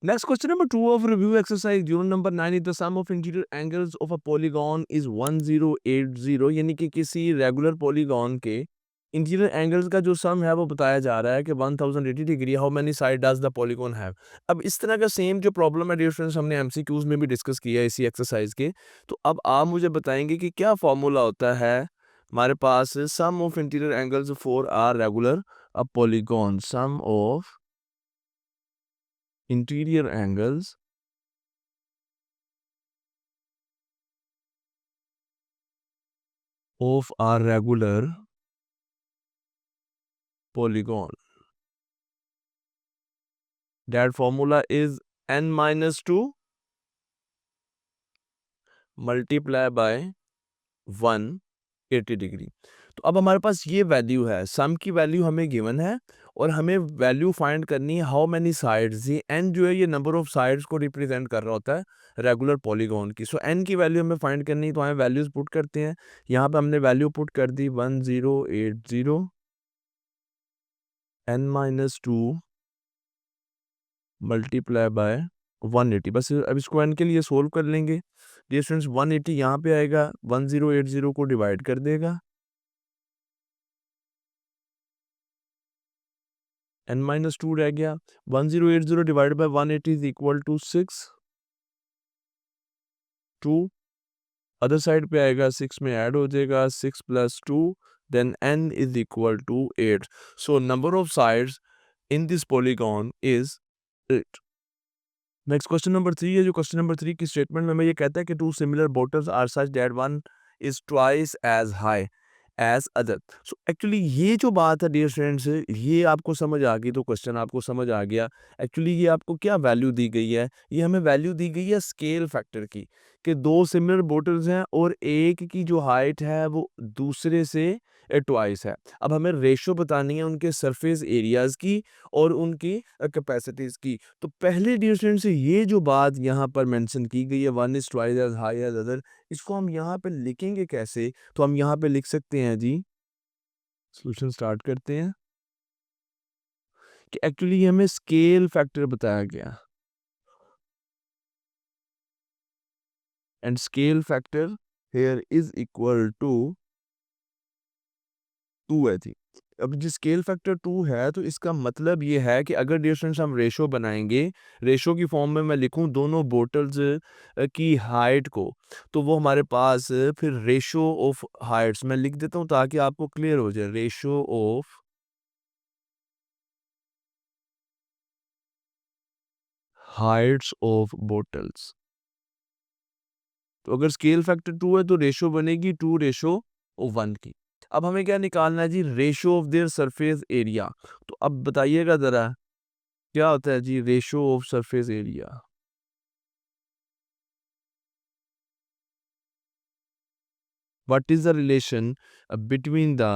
Next question number 2 of review exercise unit number 9 is the sum of interior angles of a polygon is 1080 यानी कि किसी regular polygon के interior angles का जो सम है वो बताया जा रहा है कि 1080 degree how many side does the polygon have. अब इस तरह का सेम जो प्रॉब्लम है डियर फ्रेंड्स हमने एमसीक्यूज में भी डिस्कस किया है इसी एक्सरसाइज के। तो अब आप मुझे बताएंगे कि क्या फॉर्मूला होता है हमारे पास sum of interior angles for are regular a polygon sum of interior angles of a regular polygon. That formula is n minus 2 multiply by 180 degree. तो अब हमारे पास ये वैल्यू है, सम की वैल्यू हमें गिवन है और हमें वैल्यू फाइंड करनी है हाउ मेनी साइड्स। ये n जो है ये नंबर ऑफ साइड्स को रिप्रेजेंट कर रहा होता है रेगुलर पॉलीगॉन की। सो n की वैल्यू हमें फाइंड करनी है तो हमें वैल्यूज पुट करते हैं। यहाँ पे हमने वैल्यू पुट कर दी 1080 n minus 2 मल्टीप्लाई बाय 180। बस अब इसको n के लिए सोल्व कर लेंगे। डियर स्टूडेंट्स 180 यहाँ पे आएगा 1080 को डिवाइड कर देगा n माइनस 2 रह गया 1080 divide by 180 is equal to 6 2 other side पे आएगा 6 में ऐड हो जाएगा 6 plus 2 then n is equal to 8। So number of sides in this polygon is 8। Next question number 3 है। जो क्वेश्चन नंबर 3 की स्टेटमेंट में हमें ये कहता है कि two similar bottles are such that one is twice as high as other. So actually ये जो बात है डियर फ्रेंड्स ये आपको समझ आ गई तो क्वेश्चन आपको समझ आ गया। एक्चुअली ये आपको क्या वैल्यू दी गई है, ये हमें वैल्यू दी गई है स्केल फैक्टर की कि दो सिमिलर बोटल्स हैं और एक की जो हाइट है वो दूसरे से ट्वाइस है। अब हमें रेशो बतानी है उनके सरफेस एरियाज की और उनकी कैपेसिटीज की। तो पहले डियर स्टूडेंट्स ये जो बात यहाँ पर मेंशन की गई है one is twice as high as other, इसको हम यहाँ पे लिखेंगे कैसे? तो हम यहाँ पे लिख सकते हैं जी, सॉल्यूशन स्टार्ट करते हैं कि एक्चुअली हमें स्केल फैक्टर बताया गया and scale factor here is equal to 2 है जी। अब जो स्केल फैक्टर 2 है तो इसका मतलब ये है कि अगर डियर स्टूडेंट्स हम रेशो बनाएंगे, रेशो की फॉर्म में मैं लिखूं दोनों बोटल्स की हाइट को, तो वो हमारे पास फिर रेशो ऑफ हाइट्स मैं लिख देता हूं ताकि आपको क्लियर हो जाए। Ratio of Heights of bottles. तो अगर स्केल फैक्टर 2 है तो रेशो बनेगी 2:1 की। अब हमें क्या निकालना है जी? Ratio of their surface area. तो अब बताइएगा ज़रा क्या होता है जी ratio of surface area? What is the relation between the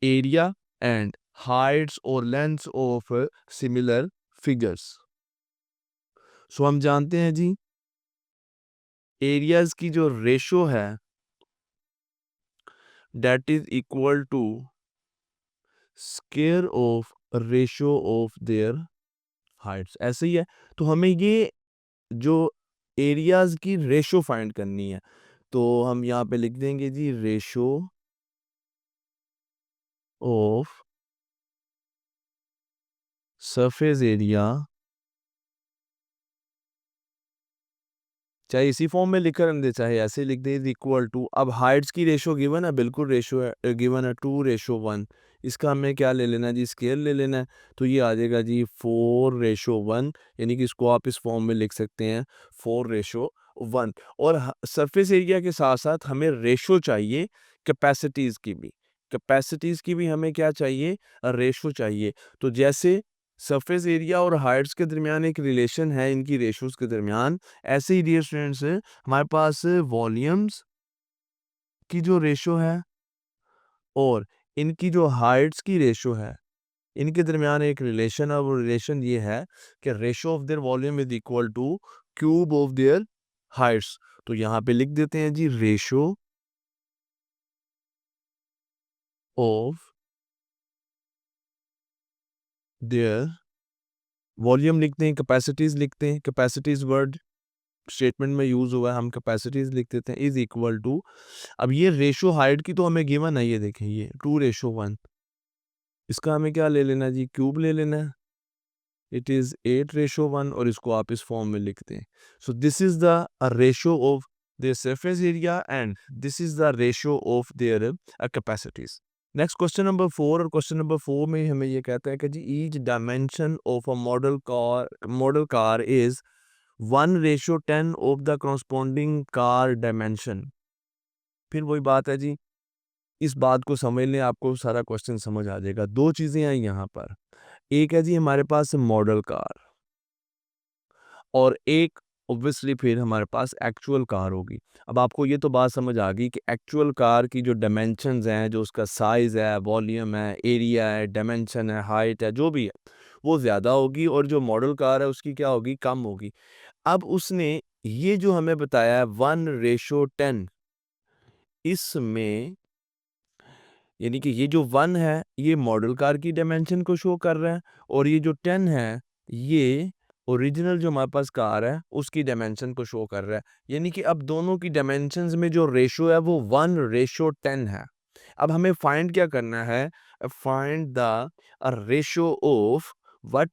area and heights or lengths of similar figures? So हम जानते हैं जी एरियाज की जो रेशो है that is equal to square of ratio of their heights. ऐसे ही है। तो हमें ये जो एरियाज की रेशो फाइंड करनी है तो हम यहाँ पे लिख देंगे जी रेशो ऑफ सरफेस एरिया, चाहे इसी फॉर्म में लिख कर दे चाहे ऐसे लिख दे, इज इक्वल टू। अब हाइट्स की रेशो गिवन है, बिल्कुल रेशो है गिवन है 2:1। इसका हमें क्या ले लेना है जी? स्केल ले लेना है। तो ये आ जाएगा जी 4:1, यानी कि इसको आप इस फॉर्म में लिख सकते हैं 4:1। और सरफेस एरिया के साथ साथ हमें रेशो चाहिए कैपेसिटीज़ की भी। कैपेसिटीज़ की भी हमें क्या चाहिए? रेशो चाहिए। तो जैसे सरफेस एरिया और हाइट्स के दरमियान एक रिलेशन है इनकी रेशोज़ के दरमियान, ऐसे ही डियर स्टूडेंट्स हमारे पास वॉल्यूम्स की जो रेशो है और इनकी जो हाइट्स की रेशो है, इनके दरमियान एक रिलेशन है। वो रिलेशन ये है कि ratio of there volume is equal to cube of their Heights. तो यहाँ पे लिख देते हैं जी रेशो ऑफ देयर वॉल्यूम लिखते हैं, कैपेसिटीज़ लिखते हैं, कैपेसिटीज़ वर्ड स्टेटमेंट में यूज़ हुआ है, हम कैपेसिटीज़ लिख देते हैं, इज़ इक्वल टू, अब ये रेशो हाइट की तो हमें गिवन है, ये देखें ये 2:1, इसका हमें क्या ले लेना है जी, क्यूब ले लेना है, इट इज़ 8:1 और इसको आप इस फॉर्म में लिखते हैं। So this is the ratio of their surface area and this is the ratio of their capacities. Next question number 4, और क्वेश्चन नंबर 4 में हमें ये कहता है कि जी each dimension of a model car is 1:10 of the corresponding car dimension. फिर वही बात है जी, इस बात को समझ लें, आपको सारा क्वेश्चन समझ आ जाएगा। दो चीज़ें आई यहाँ पर, एक है जी हमारे पास मॉडल कार और एक ऑब्वियसली फिर हमारे पास एक्चुअल कार होगी। अब आपको ये तो बात समझ आ गई कि एक्चुअल कार की जो डायमेंशंस हैं, जो उसका साइज़ है, वॉल्यूम है, एरिया है, डायमेंशन है, हाइट है, जो भी है, वो ज़्यादा होगी और जो मॉडल कार है उसकी क्या होगी, कम होगी। अब उसने ये जो हमें बताया है 1:10, इसमें यानी कि ये जो 1 है, ये मॉडल कार की डायमेंशन को शो कर रहा है और ये जो 10 है, ये ओरिजिनल जो हमारे पास कार है, उसकी डायमेंशन को शो कर रहा है। यानी कि अब दोनों की डायमेंशंस में जो रेशो है, वो 1:10 है। अब हमें फाइंड क्या करना है? Find the ratio of what?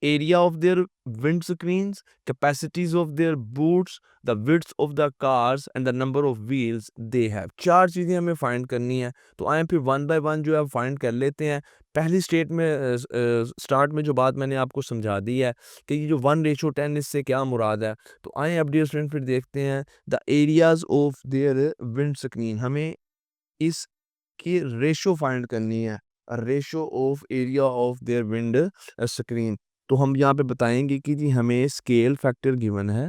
area of their windscreens, capacities of their boots, the width of the cars and the number of wheels they have। चार चीज़ें हमें फाइंड करनी है, तो आए फिर वन बाय वन जो है फाइंड कर लेते हैं। पहली स्टार्ट में जो बात मैंने आपको समझा दी है कि ये जो 1:10 इससे क्या मुराद है, तो आए अब डियर स्टूडेंट फिर देखते हैं the areas of their windscreen. हमें इसकी रेशो फाइंड करनी है, ratio of area of their windscreen. तो हम यहाँ पे बताएंगे कि जी हमें स्केल फैक्टर गिवन है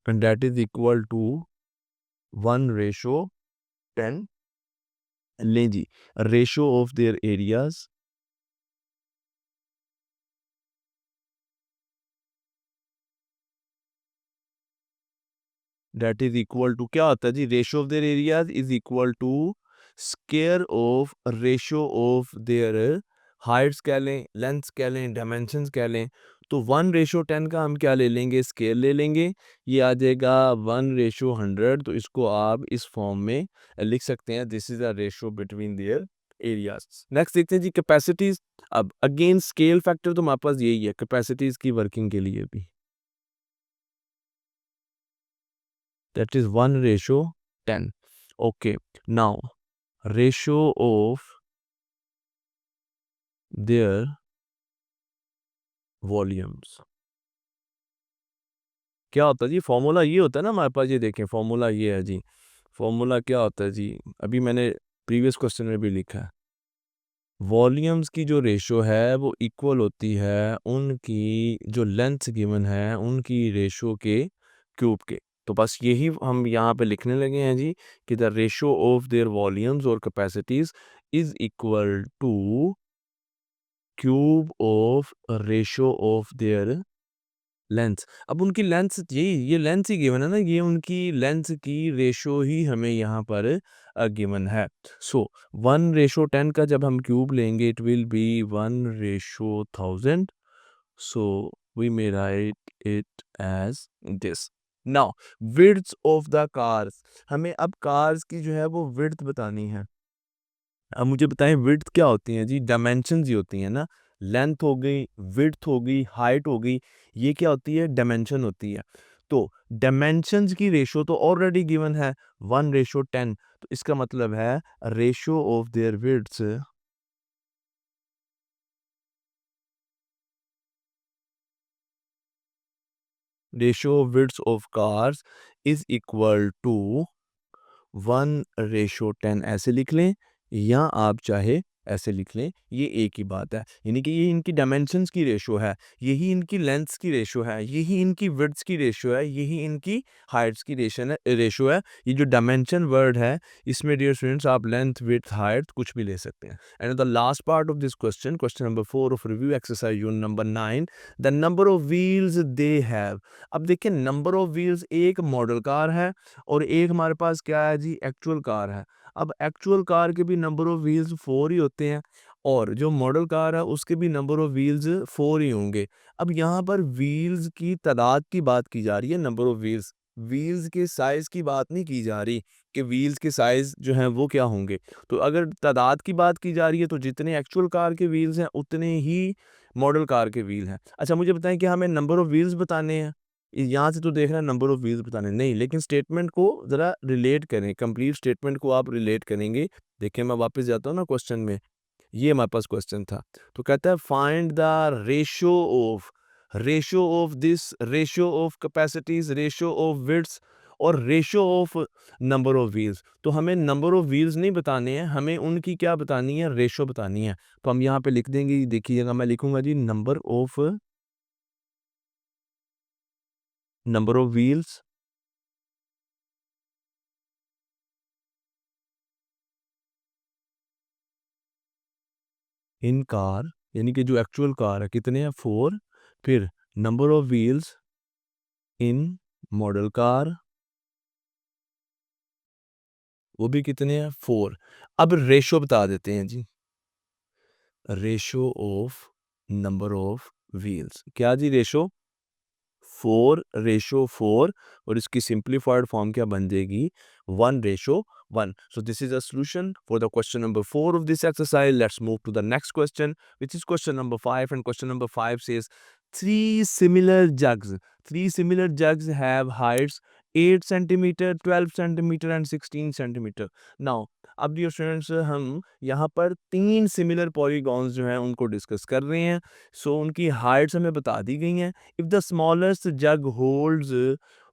and that is equal to 1:10। लें जी, ratio of their areas that is equal to, क्या होता है जी, ratio of their areas is equal to square of ratio of their heights कह लें, लेंथ्स कह लें, डायमेंशंस कह लें। तो 1:10 का हम क्या ले लेंगे, स्केल ले लेंगे, ये आ जाएगा 1:100। तो इसको आप इस फॉर्म में लिख सकते हैं, this is a ratio between their areas. Next देखते हैं जी कैपेसिटीज। अब अगेन स्केल फैक्टर तो हमारे पास यही है कैपेसिटीज की वर्किंग के लिए भी, that is 1:10। Okay, now ratio of their volumes क्या होता है जी, फॉर्मूला ये होता है ना हमारे पास, ये देखें फॉर्मूला ये है जी। फॉर्मूला क्या होता है जी, अभी मैंने प्रीवियस क्वेश्चन में भी लिखा है, वॉल्यूम्स की जो रेशो है वो इक्वल होती है उनकी जो लेंथ गिवन है उनकी रेशो के क्यूब के। तो बस यही हम यहाँ पे लिखने लगे हैं जी कि the ratio of their volumes और capacities is equal to cube of ratio of their length. अब उनकी लेंथ यही, ये लेंथ ही गिवन है ना, ये उनकी लेंथ की रेशो ही हमें यहाँ पर गिवन है। सो 1:10 का जब हम क्यूब लेंगे it will be 1:1000। So we may write it as this. Now width of the cars, हमें अब कार्स की जो है वो विड्थ बतानी है। अब मुझे बताएं विड्थ क्या होती है जी, डायमेंशंस ही होती हैं ना, लेंथ हो गई, विड्थ हो गई, हाइट हो गई, ये क्या होती है, डायमेंशन होती है। तो डायमेंशंस की रेशो तो ऑलरेडी गिवन है 1:10। तो इसका मतलब है ratio of their width, ratio of width of cars is equal to 1:10। ऐसे लिख लें या आप चाहे ऐसे लिख लें, ये एक ही बात है। यानी कि ये इनकी डायमेंशंस की रेशो है, यही इनकी लेंथ्स की रेशो है, यही इनकी विड्थ्स की रेशो है, यही इनकी हाइट्स की रेशो है। ये जो डायमेंशन वर्ड है, इसमें डियर स्टूडेंट्स आप लेंथ, विड्थ, हाइट कुछ भी ले सकते हैं। And the last part of this question, question number 4 of review exercise unit number 9, the number of wheels they have. अब देखिए नंबर ऑफ व्हील्स, एक मॉडल कार है और एक हमारे पास क्या है जी, एक्चुअल कार है। अब एक्चुअल कार के भी नंबर ऑफ व्हील्स 4 ही होते हैं। और जो मॉडल कार है उसके भी नंबर ऑफ व्हील्स 4 ही होंगे। अब यहाँ पर व्हील्स की तादाद की बात की जा रही है, नंबर ऑफ व्हील्स। व्हील्स के साइज़ की बात नहीं की जा रही कि व्हील्स के साइज़ जो हैं वो क्या होंगे। तो अगर तादाद की बात की जा रही है तो जितने एक्चुअल कार के व्हील्स हैं उतने ही मॉडल कार के व्हील हैं। अच्छा मुझे बताएँ कि हमें नंबर ऑफ व्हील्स बताने हैं? यहाँ से तो देख रहे हैं नंबर ऑफ व्हील्स बताने हैं। नहीं, लेकिन स्टेटमेंट को ज़रा रिलेट करें, कंप्लीट स्टेटमेंट को आप रिलेट करेंगे। देखिए मैं वापस जाता हूँ ना क्वेश्चन में। ये हमारे पास क्वेश्चन था। तो कहता है find the ratio of this, ratio of capacities, ratio of widths और ratio of number of wheels. तो हमें नंबर ऑफ व्हील्स नहीं बताने हैं, हमें उनकी क्या बतानी है, रेशियो बतानी है। तो हम यहाँ पे लिख देंगे, देखिएगा मैं लिखूँगा जी number of wheels in car, यानी कि जो एक्चुअल कार है कितने हैं 4, फिर number of wheels in model car वो भी कितने हैं 4। अब रेशो बता देते हैं जी, ratio of number of wheels क्या जी, रेशो 4:4 और इसकी सिंप्लीफाइड फॉर्म क्या बन जाएगी 1:1। So this is a solution for the question number 4 of this exercise. Let's move to the next question, which is question number 5, and question number 5 says three similar jugs. Three similar jugs have heights 8 centimeter, 12 centimeter and 16 centimeter. Now अब dear students हम यहाँ पर 3 similar polygons जो हैं उनको discuss कर रहे हैं। सो उनकी हाइट्स हमें बता दी गई हैं। If the smallest jug holds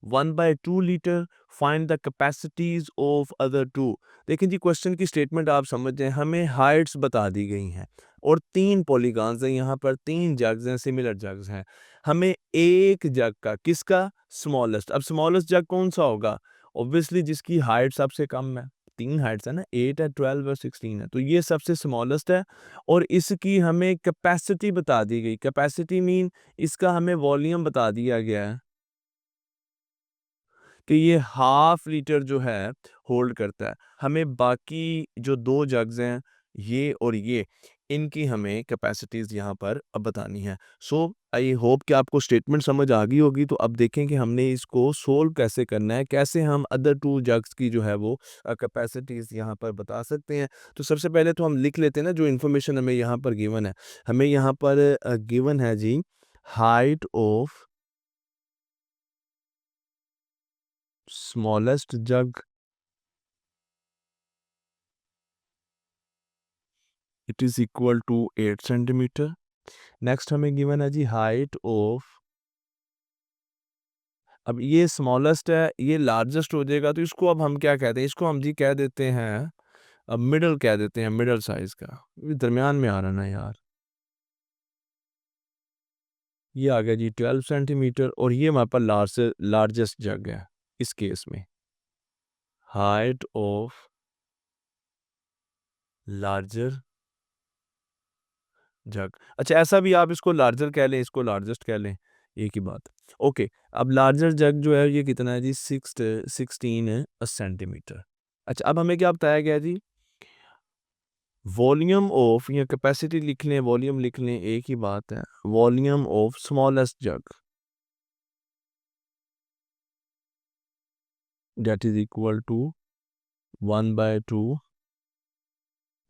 1/2 liter, find the capacities of other two. देखिए जी क्वेश्चन की स्टेटमेंट आप समझ जाएं, हमें हाइट्स बता दी गई हैं और 3 पॉलीगॉन्स हैं, यहाँ पर 3 जग्स हैं, सिमिलर जग्स हैं। हमें एक जग का, किसका, स्मॉलेस्ट। अब स्मॉलेस्ट जग कौन सा होगा, ऑब्वियसली जिसकी हाइट सबसे कम है। 3 हाइट्स है ना, 8 है, 12 और 16 है, तो ये सबसे स्मॉलेस्ट है और इसकी हमें कैपेसिटी बता दी गई। कैपेसिटी मीन इसका हमें वॉल्यूम बता दिया गया है कि ये हाफ लीटर जो है होल्ड करता है। हमें बाकी जो 2 जग्स हैं, ये और ये, इनकी हमें कैपेसिटीज़ यहाँ पर अब बतानी है। सो आई होप कि आपको स्टेटमेंट समझ आ गई होगी। तो अब देखें कि हमने इसको सोल्व कैसे करना है, कैसे हम अदर 2 जग्स की जो है वो कैपेसिटीज़ यहाँ पर बता सकते हैं। तो सबसे पहले तो हम लिख लेते हैं ना जो इन्फॉर्मेशन हमें यहाँ पर गिवन है। हमें यहाँ पर गिवन है जी height of smallest jug, it is equal to 8 centimetre. Next हमें गिवन है जी हाइट ऑफ, अब ये स्मॉलेस्ट है, ये लार्जेस्ट हो जाएगा, तो इसको अब हम क्या कहते हैं, इसको हम जी कह देते हैं, अब मिडल कह देते हैं, मिडल साइज़ का। ये दरमियान में आ रहा ना यार। ये आ गया जी 12 सेंटीमीटर और ये हमारे पास लार्जेस्ट जग है इस केस में। हाइट ऑफ लार्जर जग। अच्छा ऐसा भी आप इसको लार्जर कह लें, इसको लार्जेस्ट कह लें, एक ही बात। ओके, अब लार्जर जग जो है ये कितना है जी 16 सेंटीमीटर। अच्छा अब हमें क्या बताया गया जी, वॉल्यूम ऑफ या कैपेसिटी लिख लें, वॉल्यूम लिख लें, एक ही बात है। Volume of smallest jug that is equal to 1/2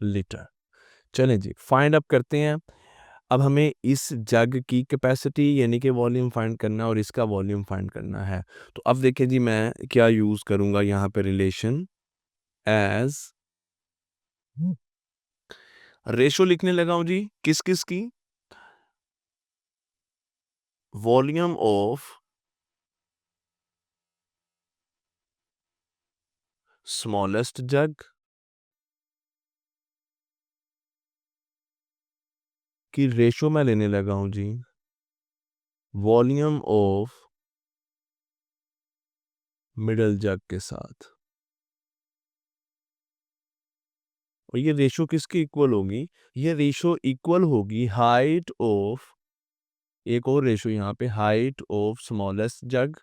litre. चलें जी फाइंड अप करते हैं। अब हमें इस जग की कैपेसिटी यानी कि वॉल्यूम फाइंड करना है और इसका वॉल्यूम फाइंड करना है। तो अब देखिए जी मैं क्या यूज़ करूँगा यहाँ पे, रिलेशन एज रेशो लिखने लगा हूँ जी, किस किस की, वॉल्यूम ऑफ स्मॉलेस्ट जग की रेशो मैं लेने लगा हूँ जी वॉल्यूम ऑफ मिडल जग के साथ। और ये रेशो किसकी इक्वल होगी, ये रेशो इक्वल होगी हाइट ऑफ, एक और रेशो यहाँ पे, height of smallest jug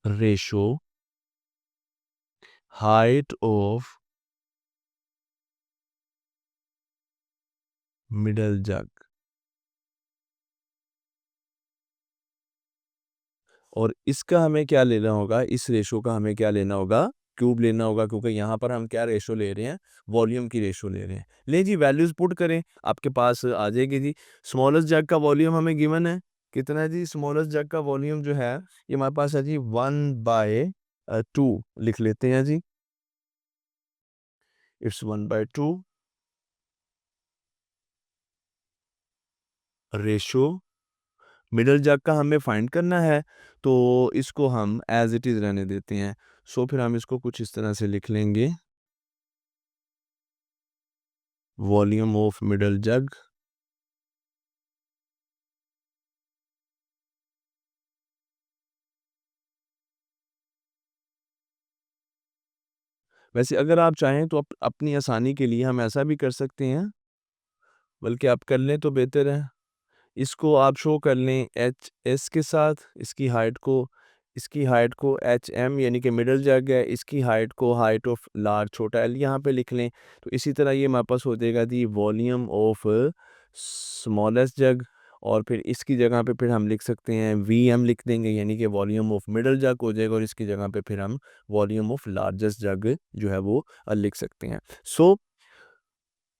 ratio height of middle jug. और इसका हमें क्या लेना होगा, इस रेशो का हमें क्या लेना होगा, क्यूब लेना होगा, क्योंकि यहाँ पर हम क्या रेशो ले रहे हैं, वॉल्यूम की रेशो ले रहे हैं। ले जी वैल्यूज पुट करें, आपके पास आ जाएगी जी। स्मॉलेस्ट जग का वॉल्यूम हमें गिवन है, कितना है जी, स्मॉलेस्ट जग का वॉल्यूम जो है ये हमारे पास है जी 1/2 लिख लेते हैं जी, इट्स 1/2 रेशो मिडल जग का हमें फाइंड करना है, तो इसको हम एज इट इज़ रहने देते हैं। सो फिर हम इसको कुछ इस तरह से लिख लेंगे, वॉल्यूम ऑफ मिडल जग। वैसे अगर आप चाहें तो अपनी आसानी के लिए हम ऐसा भी कर सकते हैं, बल्कि आप कर लें तो बेहतर है। इसको आप शो कर लें एच एस के साथ, इसकी हाइट को एच एम यानी कि मिडल जग है, इसकी हाइट को हाइट ऑफ लार्ज छोटा एल यहाँ पे लिख लें। तो इसी तरह ये हमारे पास हो जाएगा दी वॉल्यूम ऑफ स्मॉलेस्ट जग। और फिर इसकी जगह पे फिर हम लिख सकते हैं वी एम लिख देंगे, यानी कि वॉल्यूम ऑफ मिडल जग हो जाएगा, और इसकी जगह पे फिर हम वॉल्यूम ऑफ लार्जेस्ट जग जो है वो लिख सकते हैं। सो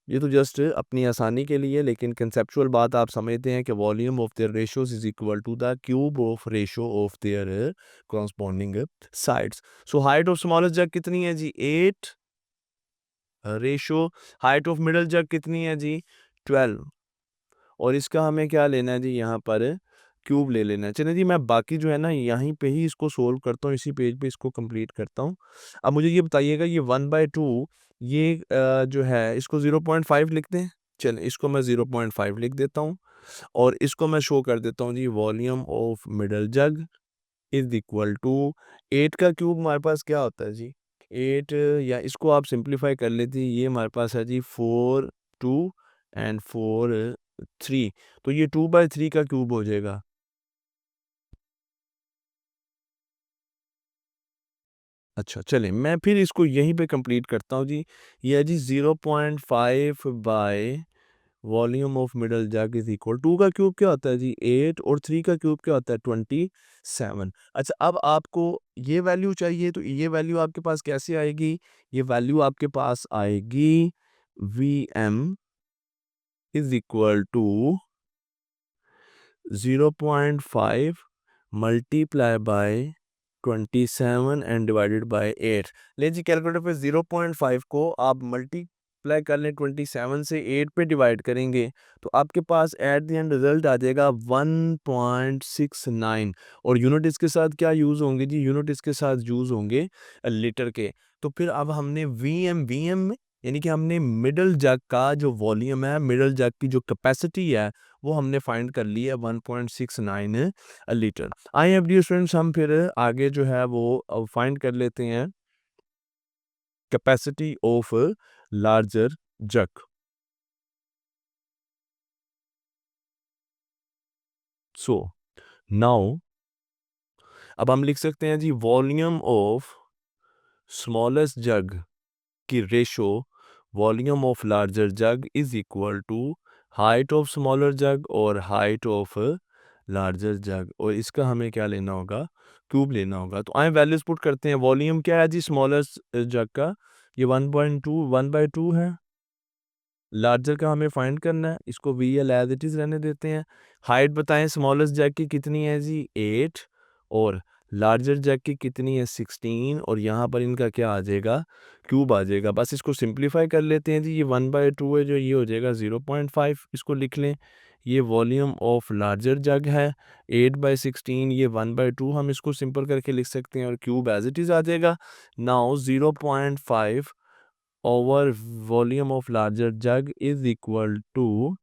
ये तो जस्ट अपनी आसानी के लिए, लेकिन कंसेप्चुअल बात आप समझते हैं कि volume of their ratios is equal to the cube of ratio of their corresponding sides. So height of smallest jug कितनी है जी 8, ratio height of middle jug कितनी है जी 12, और इसका हमें क्या लेना है जी, यहाँ पर क्यूब ले लेना है। चलिए जी, मैं बाकी जो है ना यहीं पे ही इसको सोल्व करता हूँ, इसी पेज पे इसको कंप्लीट करता हूँ। अब मुझे ये बताइएगा, ये 1/2 ये जो है इसको 0.5 लिख दें। चलिए इसको मैं 0.5 लिख देता हूँ, और इसको मैं शो कर देता हूँ जी, volume of middle jug is equal to 8 का क्यूब हमारे पास क्या होता है जी 8, या इसको आप सिंप्लीफाई कर लेते हैं, ये हमारे पास है जी 4 2 एंड 4 3, तो ये 2/3 का क्यूब हो जाएगा। अच्छा चलें, मैं फिर इसको यहीं पे कंप्लीट करता हूँ जी। ये है जी 0.5 by volume of middle jug is equal 2 का क्यूब क्या होता है जी 8, और 3 का क्यूब क्या होता है 27। अच्छा, अब आपको ये वैल्यू चाहिए, तो ये वैल्यू आपके पास कैसे आएगी, ये वैल्यू आपके पास आएगी V M is equal to 0.5 multiply by 27 and divided by 8। ले जी कैलकुलेटर पे 0.5 को आप मल्टीप्लाई कर लें 27 से, 8 पे डिवाइड करेंगे, तो आपके पास एट द एंड रिजल्ट आ जाएगा 1.69। और यूनिट इसके साथ क्या यूज़ होंगे जी, यूनिट इसके साथ यूज़ होंगे लीटर के। तो फिर अब हमने वी एम में यानी कि हमने मिडल जग का जो वॉल्यूम है, मिडल जग की जो कैपेसिटी है, वो हमने फाइंड कर ली है 1.69 लीटर। आइए अब डियर स्टूडेंट्स, हम फिर आगे जो है वो फाइंड कर लेते हैं capacity of larger jug. So now अब हम लिख सकते हैं जी, वॉल्यूम ऑफ स्मॉलेस्ट जग की ratio volume of larger jug is equal to height of smaller jug और हाइट ऑफ लार्जर जग, और इसका हमें क्या लेना होगा, क्यूब लेना होगा। तो आए वैल्यूज पुट करते हैं। वॉल्यूम क्या है जी स्मॉलेस्ट जग का, ये 1/2 है। लार्जर का हमें फाइंड करना है, इसको V L as it is रहने देते हैं। हाइट बताएं स्मॉलेस्ट जैक की कितनी है जी 8, और लार्जर जैक की कितनी है 16, और यहाँ पर इनका क्या आ जाएगा, क्यूब आ जाएगा। बस इसको सिंप्लीफाई कर लेते हैं जी, ये 1/2 है जो, ये हो जाएगा 0.5, इसको लिख लें। ये वॉल्यूम ऑफ लार्जर जग है 8/16, ये 1/2, हम इसको सिंपल करके लिख सकते हैं, और क्यूब एज इट इज़ आ जाएगा। Now 0.5 over volume of larger jug is equal to,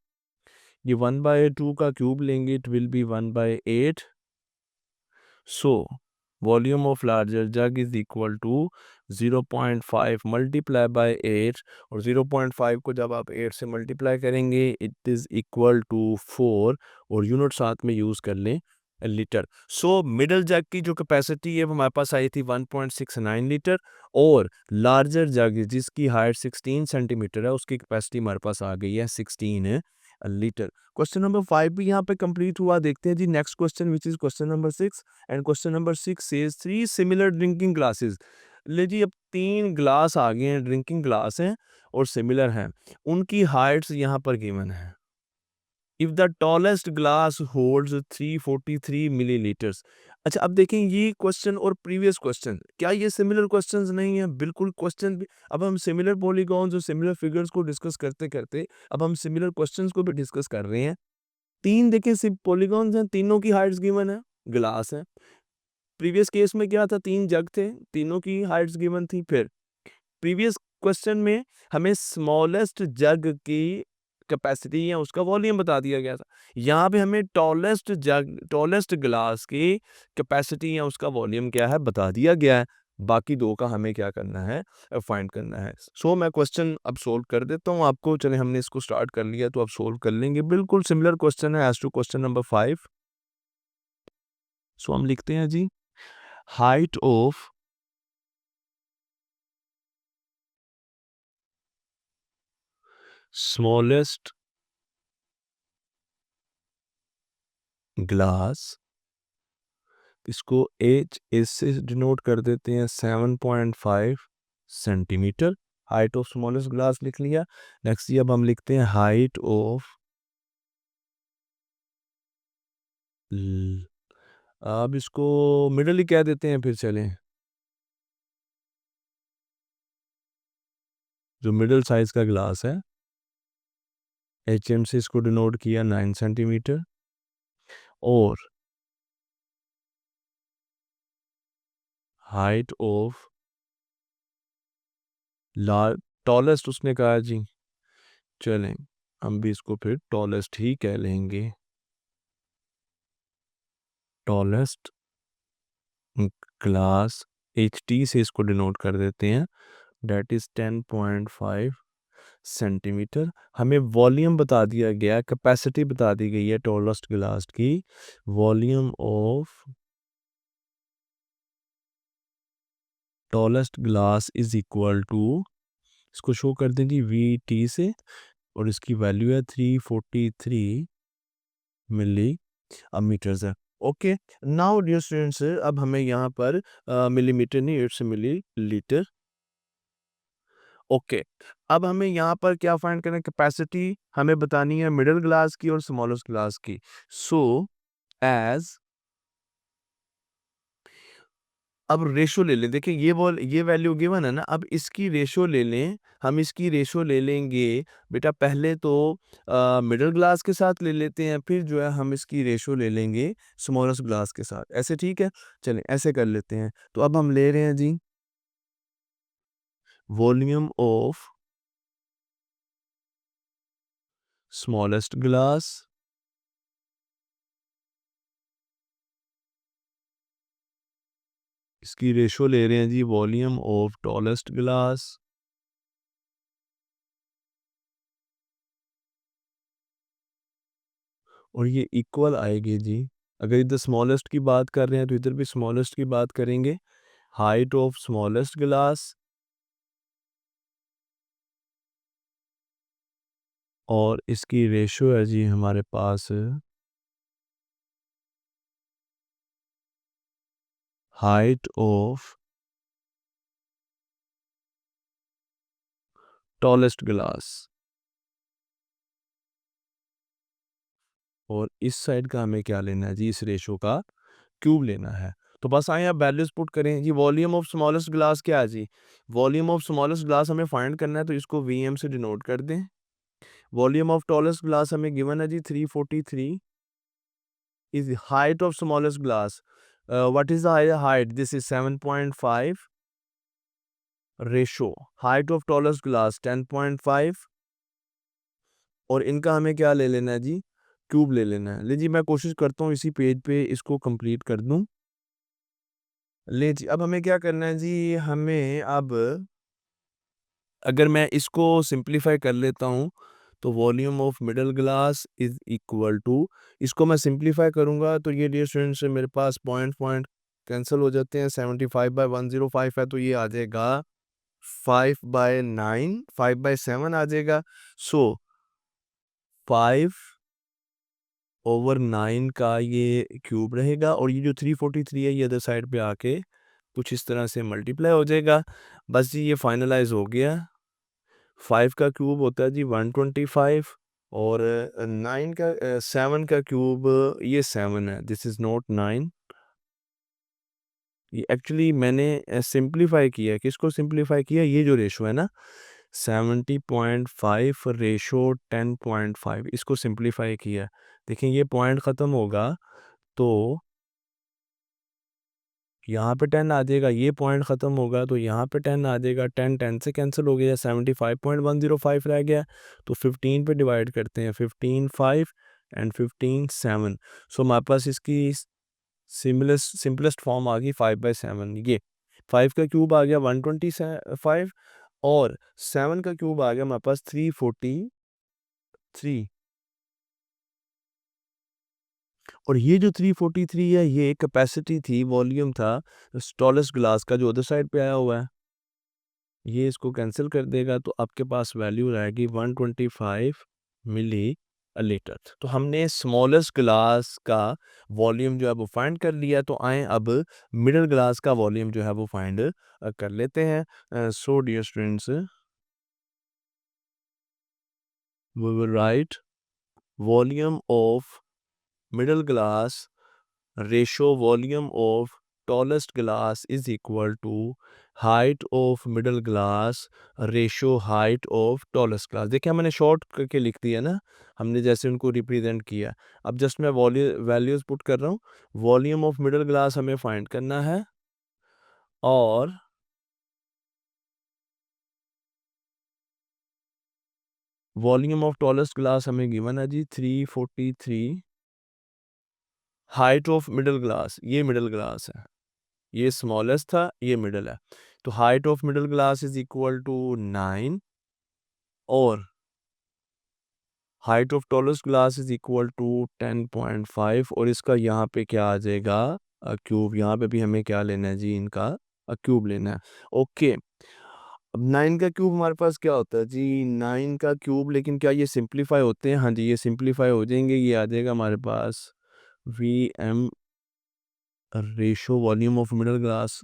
ये 1/2 का क्यूब लेंगे, it will be 1/8। So volume of larger jug is equal to 0.5 multiply by 8, और 0.5 को जब आप 8 से मल्टीप्लाई करेंगे इट इज़ इक्वल टू 4, और यूनिट साथ में यूज़ कर लें लीटर। सो मिडल जग की जो कैपेसिटी है वो हमारे पास आई थी 1.69 लीटर, और लार्जर जग जिसकी हाइट 16 सेंटीमीटर है उसकी कैपेसिटी हमारे पास आ गई है 16 लीटर। क्वेश्चन नंबर 5 भी यहाँ पे कंप्लीट हुआ। देखते हैं जी next question which is question number 6, and question number 6 says 3 similar drinking glasses. ले जी अब 3 ग्लास आ गए हैं, ड्रिंकिंग ग्लास हैं और सिमिलर हैं, उनकी हाइट्स यहाँ पर गिवन है। If the tallest glass holds 343 millilitres. अच्छा अब देखें ये क्वेश्चन और प्रीवियस क्वेश्चन, क्या ये सिमिलर क्वेश्चंस नहीं है? बिल्कुल क्वेश्चन भी। अब हम सिमिलर पॉलीगॉन्स और सिमिलर फिगर्स को डिस्कस करते करते अब हम सिमिलर क्वेश्चंस को भी डिस्कस कर रहे हैं। 3 देखें सिर्फ पॉलीगॉन्स हैं, तीनों की हाइट्स गिवन है, ग्लास है। प्रीवियस केस में क्या था, 3 जग थे, तीनों की हाइट्स गिवन थी। फिर प्रीवियस क्वेश्चन में हमें स्मॉलेस्ट जग की कैपेसिटी या उसका वॉल्यूम बता दिया गया था। यहाँ पे हमें टॉलेस्ट ग्लास की कैपेसिटी या उसका वॉल्यूम क्या है बता दिया गया है। बाकी दो का हमें क्या करना है, फाइंड करना है। सो मैं क्वेश्चन अब सोल्व कर देता हूँ आपको। चले हमने इसको स्टार्ट कर लिया तो अब सोल्व कर लेंगे। बिल्कुल सिमिलर क्वेश्चन है एज टू क्वेश्चन नंबर 5। सो हम लिखते हैं जी हाइट ऑफ स्मॉलेस्ट ग्लास, इसको एच एस से डिनोट कर देते हैं 7.5 centimetre. Height of smallest glass लिख लिया। नेक्स्ट ये अब हम लिखते हैं हाइट ऑफ, अब इसको मिडल ही कह देते हैं फिर चलें, जो मिडल साइज का ग्लास है एच एम से इसको डिनोट किया 9 सेंटीमीटर। और हाइट ऑफ लार्ज टॉलेस्ट उसने कहा जी, चलें हम भी इसको फिर टॉलेस्ट ही कह लेंगे। टॉलेस्ट ग्लास एच टी से इसको डिनोट कर देते हैं, डेट इज 10.5 सेंटीमीटर। हमें वॉल्यूम बता दिया गया, कैपेसिटी बता दी गई है टॉलेस्ट ग्लास की। Volume of tallest glass is equal to, इसको शो कर दें जी वी टी से, और इसकी वैल्यू है 343 मिली मीटर्स है। ओके नाउ डियर स्टूडेंट्स, अब हमें यहाँ पर मिलीमीटर नहीं, इट्स मिली लीटर। ओके अब हमें यहाँ पर क्या फाइंड करना है, कैपेसिटी हमें बतानी है मिडिल ग्लास की और स्मॉलेस्ट ग्लास की। सो एज, अब रेशो ले लें। देखिए ये वैल्यू गिवन है ना, अब इसकी रेशो ले लें। हम इसकी रेशो ले लेंगे बेटा, पहले तो मिडिल ग्लास के साथ ले लेते हैं, फिर जो है हम इसकी रेशो ले लेंगे स्मॉलेस्ट ग्लास के साथ। ऐसे ठीक है, चलें ऐसे कर लेते हैं। तो अब हम ले रहे हैं जी वॉल्यूम ऑफ स्मॉलेस्ट ग्लास, इसकी रेशो ले रहे हैं जी वॉल्यूम ऑफ टॉलेस्ट ग्लास, और ये इक्वल आएगी जी। अगर इधर स्मॉलेस्ट की बात कर रहे हैं तो इधर भी स्मॉलेस्ट की बात करेंगे। हाइट ऑफ स्मॉलेस्ट ग्लास और इसकी रेशो है जी हमारे पास हाइट ऑफ टॉलेस्ट ग्लास, और इस साइड का हमें क्या लेना है जी, इस रेशो का क्यूब लेना है। तो बस आए आप वैल्यूज पुट करें जी। वॉल्यूम ऑफ स्मॉलेस्ट ग्लास क्या है जी, वॉल्यूम ऑफ स्मॉलेस्ट ग्लास हमें फाइंड करना है, तो इसको वी एम से डिनोट कर दें। वॉल्यूम ऑफ टॉलेस्ट ग्लास हमें गिवन है जी 343 is the height of smallest glass. What is the height? This is 7.5 ratio. Height of tallest glass 10.5, और इनका हमें क्या ले लेना है जी, क्यूब ले लेना है। ले जी मैं कोशिश करता हूँ इसी पेज पे इसको कंप्लीट कर दूँ। ले जी अब हमें क्या करना है जी, हमें अब अगर मैं इसको सिंप्लीफाई कर लेता हूँ तो volume of middle glass is equal to, इसको मैं सिंप्लीफाई करूँगा तो ये डियर स्टूडेंट्स मेरे पास पॉइंट पॉइंट कैंसिल हो जाते हैं, 75/105 है तो ये आ जाएगा 5/9, 5/7 आ जाएगा। सो 5/9 का ये क्यूब रहेगा और ये जो 343 है ये अदर साइड पे आके कुछ इस तरह से मल्टीप्लाई हो जाएगा। बस जी ये फाइनलाइज हो गया। 5 का क्यूब होता है जी 125 और 9 का 7 का क्यूब ये 7 है, दिस इज़ नॉट 9। ये एक्चुअली मैंने सिंप्लीफाई किया है, किसको सिंप्लीफाई किया, ये जो रेशो है ना 70.5 रेशो 10.5 इसको सिंप्लीफाई किया है। देखिए ये पॉइंट ख़त्म होगा तो यहाँ पे 10 आ जाएगा, ये पॉइंट ख़त्म होगा तो यहाँ पे 10 आ जाएगा, 10 10 से कैंसिल हो गया, 75.105 रह गया। तो 15 पे डिवाइड करते हैं, 15 5 एंड 15 7। सो हमारे पास इसकी सिंपलेस्ट फॉर्म आ गई 5/7। ये 5 का क्यूब आ गया 125 और 7 का क्यूब आ गया हमारे पास 343। और ये जो 343 है ये कैपेसिटी थी, वॉल्यूम था टॉलेस्ट ग्लास का जो अदर साइड पे आया हुआ है। ये इसको कैंसिल कर देगा तो आपके पास वैल्यू रहेगी 125 मिली लीटर। तो हमने स्मॉलेस्ट ग्लास का वॉल्यूम जो है वो फाइंड कर लिया। तो आए अब मिडिल ग्लास का वॉल्यूम जो है वो फाइंड कर लेते हैं। So dear students, we will write volume of middle glass ratio volume of tallest glass is equal to height of middle glass ratio height of tallest glass। देखिए मैंने short करके लिख दिया ना, हमने जैसे उनको रिप्रेजेंट किया। अब जस्ट मैं वैल्यूज पुट कर रहा हूँ। वॉल्यूम ऑफ मिडिल ग्लास हमें फाइंड करना है और वॉल्यूम ऑफ टॉलेस्ट ग्लास हमें गिवन है जी 343। हाइट ऑफ मिडिल ग्लास, ये मिडिल ग्लास है, ये स्मॉलेस्ट था, ये मिडिल है। तो height of middle glass is equal to 9 और height of tallest glass is equal to 10.5 और इसका यहाँ पे क्या आ जाएगा क्यूब। यहाँ पे भी हमें क्या लेना है जी, इनका क्यूब लेना है। ओके, अब 9 का क्यूब हमारे पास क्या होता है जी, 9 का क्यूब, लेकिन क्या ये सिंप्लीफाई होते हैं? हाँ जी ये सिंप्लीफाई हो जाएंगे। ये आ जाएगा हमारे पास V M ratio volume of middle glass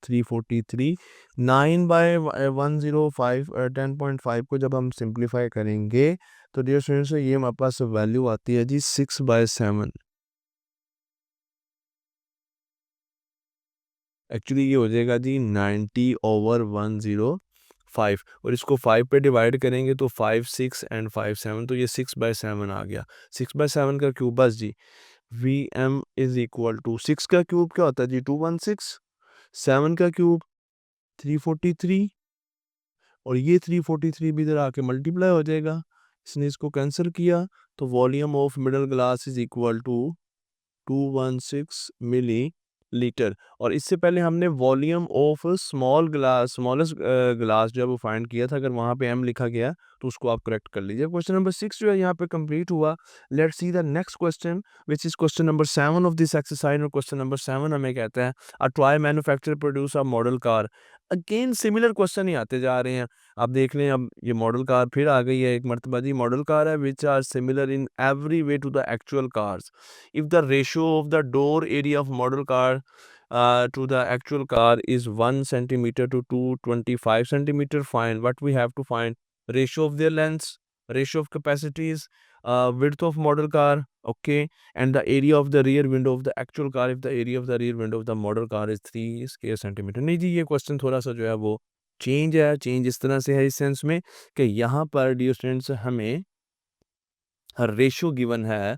343 9/105 10.5 को जब हम सिंप्लीफाई करेंगे तो डियर स्टूडेंट्स ये हमारे पास वैल्यू आती है जी 6/7। एक्चुअली ये हो जाएगा जी 90/105 और इसको 5 पे डिवाइड करेंगे तो 5 6 एंड 5 7 तो ये 6/7 आ गया। 6/7 का क्यूब बस जी V M is equal to 6 का क्यूब क्या होता है जी 216, 7 का क्यूब 343 और ये 343 भी इधर आके मल्टीप्लाई हो जाएगा। इसने इसको कैंसिल किया तो volume of middle glass is equal to 216 millilitre. और इससे पहले हमने volume of small glass, smallest glass जो है वो फाइंड किया था। अगर वहाँ पे एम लिखा गया तो उसको आप करेक्ट कर लीजिए। क्वेश्चन नंबर 6 जो है यहाँ पे कंप्लीट हुआ। Let's see the next question which is question number 7 of this exercise. और क्वेश्चन नंबर 7 हमें कहता है a toy manufacturer produce a model car. Again similar question ही आते जा रहे हैं। आप देख लें अब ये मॉडल कार फिर आ गई है एक मरतबा जी। मॉडल कार है which are similar in every way to the actual cars. If the ratio of the door area of model car to the actual car is 1 centimeter to 225 centimeter, find what we have to find: ratio of their lengths, ratio of capacities, width of model car, okay, and the area of the rear window of the actual car if the area of the rear window of the model car is 3 square centimeter। नहीं जी ये question थोड़ा सा जो है वो change है। Change इस तरह से है इस सेंस में कि यहाँ पर डियर स्टूडेंट्स हमें रेशो गिवन है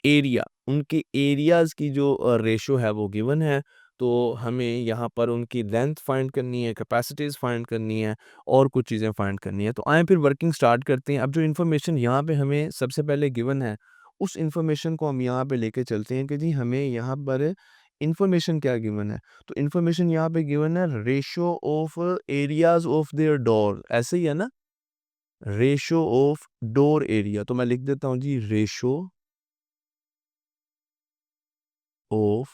एरिया, उनके एरियाज़ की जो रेशो है वो गिवन है। तो हमें यहाँ पर उनकी लेंथ फाइंड करनी है, कैपेसिटीज़ फाइंड करनी है और कुछ चीज़ें फाइंड करनी है। तो आएँ फिर वर्किंग स्टार्ट करते हैं। अब जो इन्फॉर्मेशन यहाँ पे हमें सबसे पहले गिवन है उस इन्फॉर्मेशन को हम यहाँ पे लेके चलते हैं कि जी हमें यहाँ पर इन्फॉर्मेशन क्या गिवन है। तो इन्फॉर्मेशन यहाँ पे गिवन है ratio of areas of their door, ऐसे ही है ना? रेशो ऑफ डोर एरिया, तो मैं लिख देता हूं जी ratio of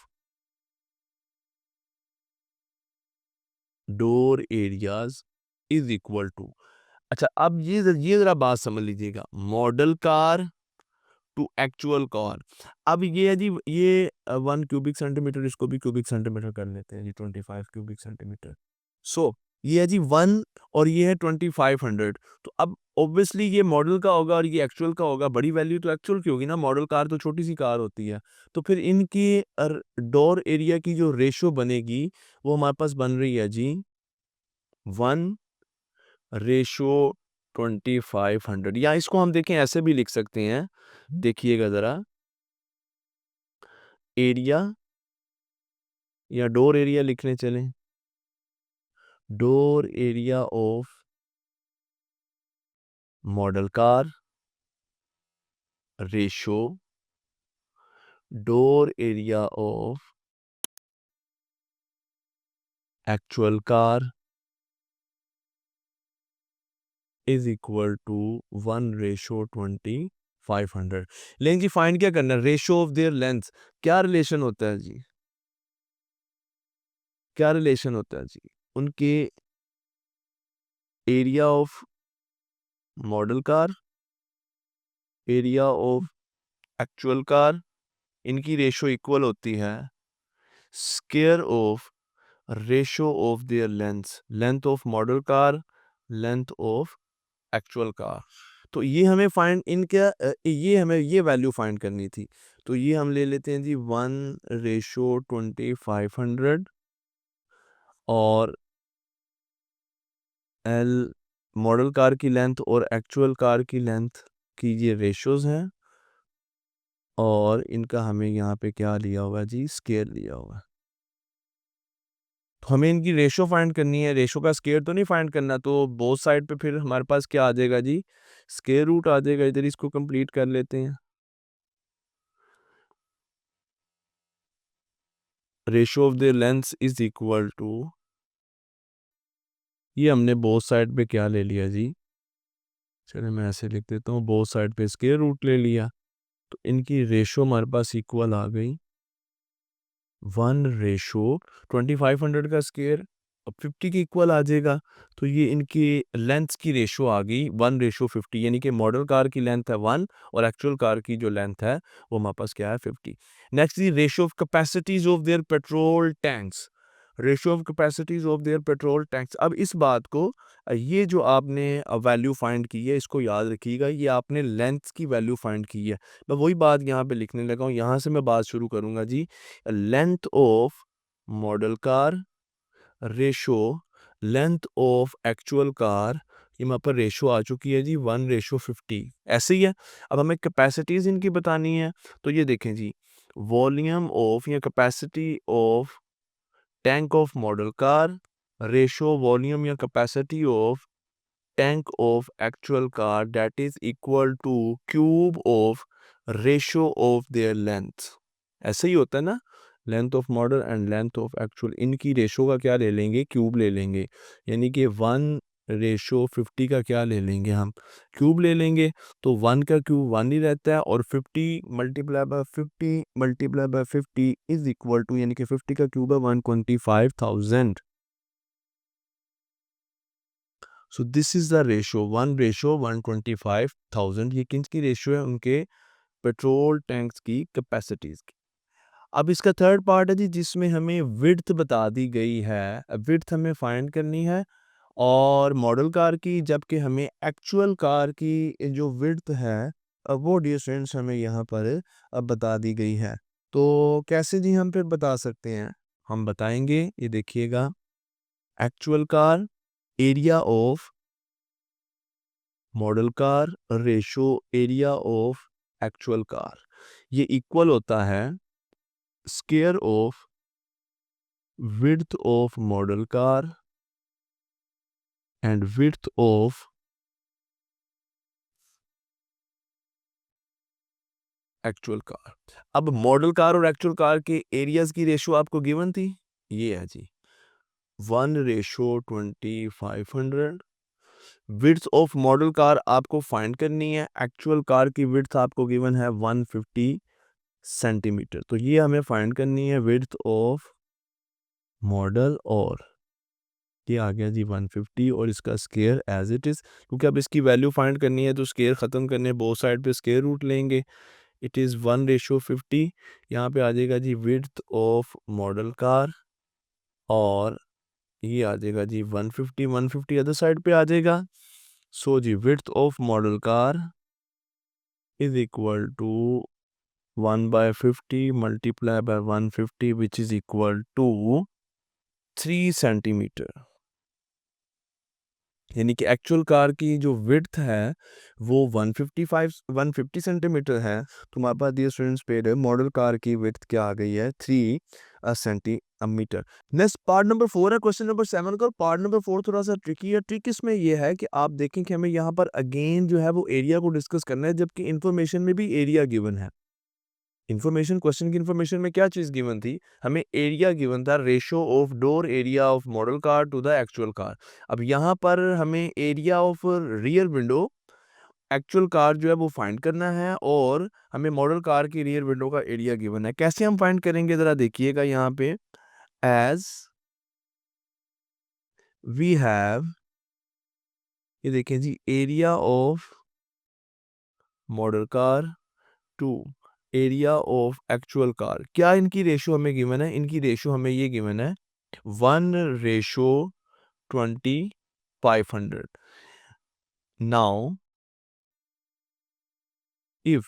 door areas is equal to. अच्छा, अब ये जरा बात समझ लीजिएगा, model car to actual car. अब ये है जी, ये 1 क्यूबिक सेंटीमीटर, इसको भी क्यूबिक सेंटीमीटर कर लेते हैं जी, 25 क्यूबिक सेंटीमीटर। सो ये है जी 1 और ये है 2500। तो अब ऑब्वियसली ये मॉडल का होगा और ये एक्चुअल का होगा, बड़ी वैल्यू तो एक्चुअल की होगी ना, मॉडल कार तो छोटी सी कार होती है। तो फिर इनकी डोर एरिया की जो रेशो बनेगी वो हमारे पास बन रही है जी 1:2500, या इसको हम देखें ऐसे भी लिख सकते हैं, देखिएगा ज़रा, एरिया या डोर एरिया लिखने चलें, door area of model car ratio door area of actual car is equal to 1:2500। लेकिन जी फाइंड क्या करना है, रेशो ऑफ देयर लेंथ। क्या रिलेशन होता है जी, क्या रिलेशन होता है जी, उनके area of model car, area of actual car, इनकी रेशो इक्वल होती है square of ratio of their length, length of model car, length of actual car. तो ये हमें फाइंड इनका ये हमें ये वैल्यू फाइंड करनी थी। तो ये हम ले लेते हैं जी 1:2500 और एल मॉडल कार की लेंथ और एक्चुअल कार की लेंथ की ये रेशोज हैं, और इनका हमें यहाँ पे क्या लिया हुआ है जी, स्केयर लिया हुआ है। तो हमें इनकी रेशो फाइंड करनी है, रेशो का स्केयर तो नहीं फाइंड करना। तो बोथ साइड पे फिर हमारे पास क्या आ जाएगा जी, स्केयर रूट आ जाएगा। इधर इसको कंप्लीट कर लेते हैं, ratio of the length is equal to, ये हमने बोथ साइड पे क्या ले लिया जी, चलिए मैं ऐसे लिख देता हूँ, बोथ साइड पे स्केयर रूट ले लिया। तो इनकी रेशो हमारे पास इक्वल आ गई 1:2500 का स्केयर अब 50 के इक्वल आ जाएगा। तो ये इनकी लेंथ की रेशो आ गई 1:50, यानी कि मॉडल कार की लेंथ है 1 और एक्चुअल कार की जो लेंथ है वो हमारे पास क्या है 50। नेक्स्ट जी ratio of capacities of their petrol tanks, ratio of capacities of their petrol tanks. अब इस बात को ये जो आपने वैल्यू फाइंड की है इसको याद रखिएगा, ये आपने लेंथ की वैल्यू फाइंड की है। मैं वही बात यहाँ पे लिखने लगा हूँ, यहाँ से मैं बात शुरू करूँगा जी, length of model car ratio length of actual car, ये वहाँ पर रेशो आ चुकी है जी 1:50, ऐसे ही है। अब हमें कैपेसिटीज इनकी बतानी है। तो ये देखें जी, वॉल्यूम ऑफ या capacity of tank of model car ratio volume या capacity of tank of actual car that is equal to cube of ratio of their length. ऐसे ही होता है ना, length of model and length of actual, इनकी रेशो का क्या ले लेंगे, क्यूब ले लेंगे। यानी कि 1:50 का क्या ले लेंगे हम, क्यूब ले लेंगे। तो 1 का क्यूब 1 ही रहता है, और 50 multiply by 50 multiply by 50 is equal to, यानी कि 50 का क्यूब है 125,000। So this is the ratio 1:125,000। ये किसकी रेशो है, उनके पेट्रोल टैंक्स की कैपेसिटीज की। अब इसका थर्ड पार्ट है जी, जिसमें हमें विड्थ बता दी गई है, विड्थ हमें फाइंड करनी है और मॉडल कार की, जबकि हमें एक्चुअल कार की जो विड्थ है वो डिस्टेंस हमें यहाँ पर अब बता दी गई है। तो कैसे जी हम फिर बता सकते हैं, हम बताएंगे, ये देखिएगा, actual car area of model car ratio area of actual car, ये इक्वल होता है square of width of model car and width of actual car. अब मॉडल कार और एक्चुअल कार के एरियाज की रेशो आपको गिवन थी, ये है जी 1:2500 विड्थ ऑफ मॉडल कार आपको फाइंड करनी है। एक्चुअल कार की विड्थ आपको गिवन है 150 सेंटीमीटर, तो ये हमें फाइंड करनी है विड्थ ऑफ मॉडल, और ये आ गया जी 150 और इसका स्केयर एज इट इज़, क्योंकि अब इसकी वैल्यू फाइंड करनी है तो स्केयर ख़त्म करने बोथ साइड पे स्केयर रूट लेंगे। It is 1:50। यहाँ पे आ जाएगा जी विड्थ ऑफ मॉडल कार, और ये आ जाएगा जी 150, 150 अदर साइड पे आ जाएगा। सो जी width of model car is equal to 1/50 multiply by 150 which is equal to 3 centimetre. यानी कि एक्चुअल कार की जो विड्थ है वो 150 सेंटीमीटर है, तो हमारे पास डियर स्टूडेंट्स पेड है मॉडल कार की विड्थ क्या आ गई है 3 सेंटीमीटर। नेक्स्ट पार्ट नंबर 4 है क्वेश्चन नंबर 7 का। पार्ट नंबर 4 थोड़ा सा ट्रिकी है। ट्रिक इसमें ये है कि आप देखें कि हमें यहाँ पर अगेन जो है वो एरिया को डिस्कस करना है, जबकि इंफॉर्मेशन में भी एरिया गिवन है। इन्फॉर्मेशन, क्वेश्चन की इन्फॉर्मेशन में क्या चीज़ गिवन थी, हमें एरिया गिवन था, ratio of door area of model car to the actual car. अब यहाँ पर हमें area of rear window actual car जो है वो फाइंड करना है, और हमें मॉडल कार की रियर विंडो का एरिया गिवन है। कैसे हम फाइंड करेंगे ज़रा देखिएगा यहाँ पे। एज वी हैव, ये देखें जी, area of model car to area of actual car, क्या इनकी रेशो हमें गिवन है, इनकी रेशो हमें ये गिवन है 1:2500। नाउ इफ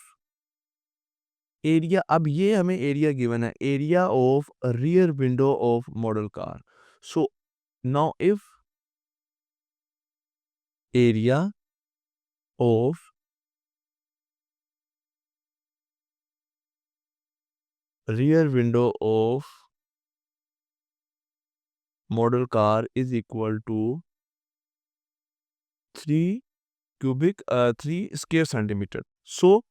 एरिया, अब ये हमें एरिया गिवन है, area of rear window of model car. So now if area of rear window of model car is equal to 3 square centimetre. So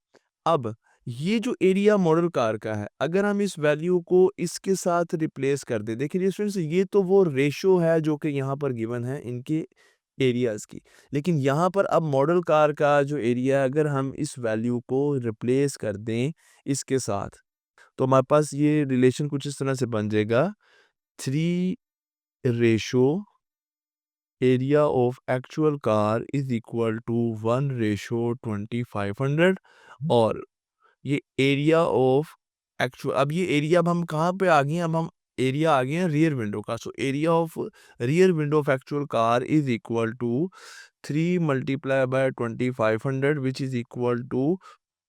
अब ये जो एरिया मॉडल कार का है, अगर हम इस वैल्यू को इसके साथ रिप्लेस कर दें, देखिए स्टूडेंट्स ये तो वो रेशो है जो कि यहाँ पर गिवन है इनके एरियाज़ की, लेकिन यहाँ पर अब मॉडल कार का जो एरिया है, अगर हम इस वैल्यू को रिप्लेस कर दें इसके साथ, तो हमारे पास ये रिलेशन कुछ इस तरह से बन जाएगा 3 ratio area of actual car is equal to 1:2500, और ये एरिया ऑफ एक्चुअल, अब ये एरिया, अब हम कहाँ पे आ गए हैं, अब हम एरिया आ गए हैं रियर विंडो का। So area of rear window of actual car is equal to 3 multiply by 2500 which is equal to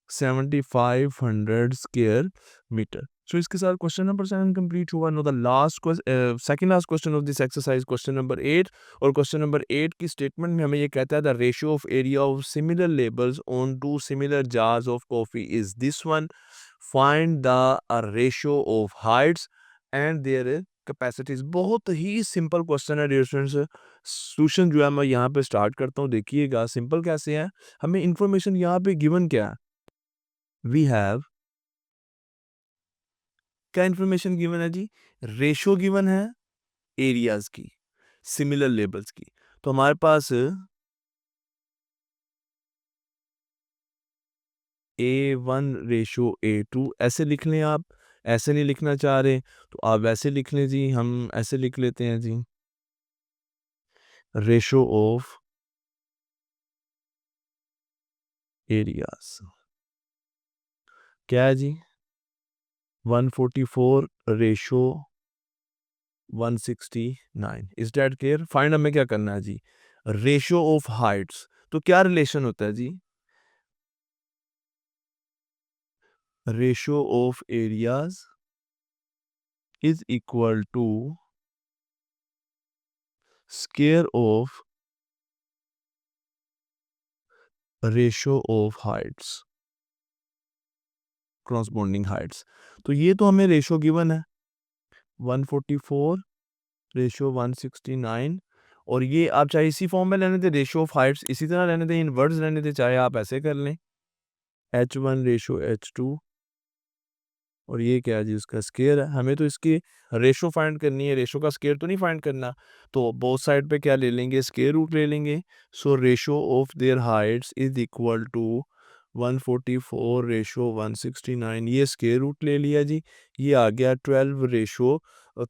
7500 square metre. So इसके साथ क्वेश्चन नंबर 7 कंप्लीट हुआ। No the last question, second last question of this exercise, question number 8। और question number 8 की statement में हमें ये कहता है the ratio of area of similar labels on two similar jars of coffee is this one. Find the ratio of heights and their capacities. बहुत ही simple question है डियर स्टूडेंट्स। सॉल्यूशन जो है मैं यहाँ पे स्टार्ट करता हूँ, देखिएगा सिंपल कैसे है। हमें इंफॉर्मेशन यहाँ पे गिवन क्या है, वी हैव, क्या इंफॉर्मेशन गिवन है जी, रेशो गिवन है एरियाज की, सिमिलर लेबल्स की। तो हमारे पास A1:A2 ऐसे लिख लें आप, ऐसे नहीं लिखना चाह रहे तो आप वैसे लिख लें जी, हम ऐसे लिख लेते हैं जी, रेशो ऑफ एरियाज क्या है जी, 144 ratio 169। Is that clear. Find हमें क्या करना है जी, रेशो ऑफ हाइट्स। तो क्या रिलेशन होता है जी, ratio of areas is equal to square of ratio of heights, corresponding heights। तो ये तो हमें रेशो गिवन है 144 रेशो 169, और ये आप चाहे इसी फॉर्म में लेने थे, रेशो ऑफ हाइट्स इसी तरह लेने थे, इन वर्ड्स लेने थे, चाहे आप ऐसे कर लें H1:H2 और ये क्या है जी, उसका स्क्वायर है। हमें तो इसकी रेशो फाइंड करनी है, रेशो का स्क्वायर तो नहीं फाइंड करना। तो बोथ साइड पे क्या ले लेंगे, स्क्वायर रूट ले लेंगे। So ratio of their heights is equal to 144 ratio 169, ये स्क्वायर रूट ले लिया जी। ये आ गया 12 रेशो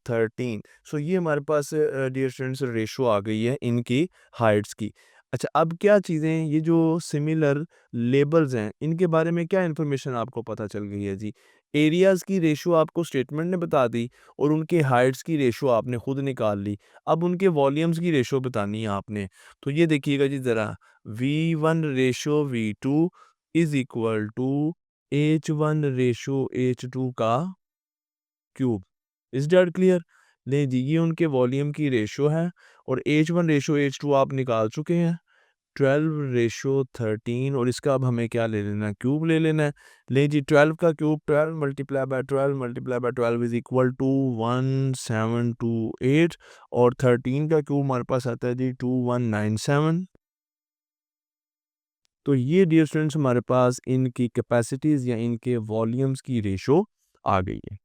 13। सो ये हमारे पास डियर स्टूडेंट्स रेशो आ गई है इनकी हाइट्स की। अच्छा, अब क्या चीज़ें, ये जो सिमिलर लेबल्स हैं, इनके बारे में क्या इन्फॉर्मेशन आपको पता चल गई है जी। एरियाज़ की रेशो आपको स्टेटमेंट ने बता दी और उनके हाइट्स की रेशो आपने खुद निकाल ली। अब उनके वॉल्यूम्स की रेशो बतानी है आपने। तो ये देखिएगा जी ज़रा, V1 ratio V2 is equal to H1 ratio H2 का क्यूब। Is that clear? ले जी, ये उनके वॉल्यूम की रेशो है और H1 रेशो H2 आप निकाल चुके हैं। 12 रेशो 13 और इसका अब हमें क्या ले लेना है, क्यूब ले लेना है। ले जी, 12 का cube 12 multiply by 12 multiply by 12 is equal to 1728 और 13 का क्यूब हमारे पास आता है जी 2197। तो ये डियर स्टूडेंट्स हमारे पास इनकी कैपेसिटीज़ या इनके वॉल्यूम्स की रेशो आ गई है।